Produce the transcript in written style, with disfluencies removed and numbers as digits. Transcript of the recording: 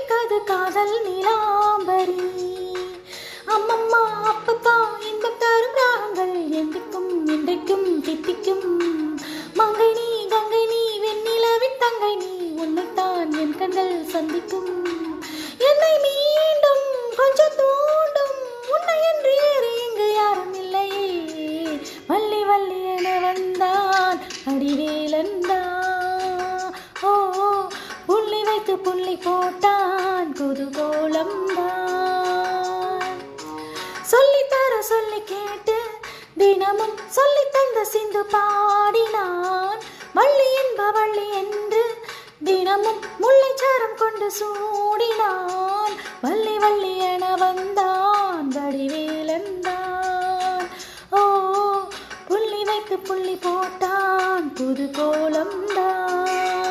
துடிக்காது காதல் நீலாம்பரி. அம்மம்மா அப்பப்பா இன்பம் தரும் ராகங்கள் என்றைக்கும் என்றைக்கும் தித்திக்கும். மங்கை நீ கங்கை நீ வெண்ணிலவின் தங்கை நீ உன்னைத்தான் என் கண்கள் சந்திக்கும். என்னை மீண்டும் கொஞ்சம் தூண்டும் உன்னை என்று ஏறி இங்கு யாரும் இல்லையே. வள்ளி வள்ளி என வந்தான் அடிவேலந்தான். ஓ புள்ளி வைத்து புள்ளி போட்டான் குதூகோலம் தான். சொல்லித்தர சொல்லி கேட்டு தினமும் சொல்லி தந்த சிந்து பாடினான். வள்ளி என்ப வள்ளி என்று தினமும் முல்லைச்சாரம் கொண்டு சூடினான். வள்ளி வள்ளி என வந்தான் வடிவேலந்தான். ஓ புள்ளி வைத்து புள்ளி போட்டான் புது கோலம் தான்.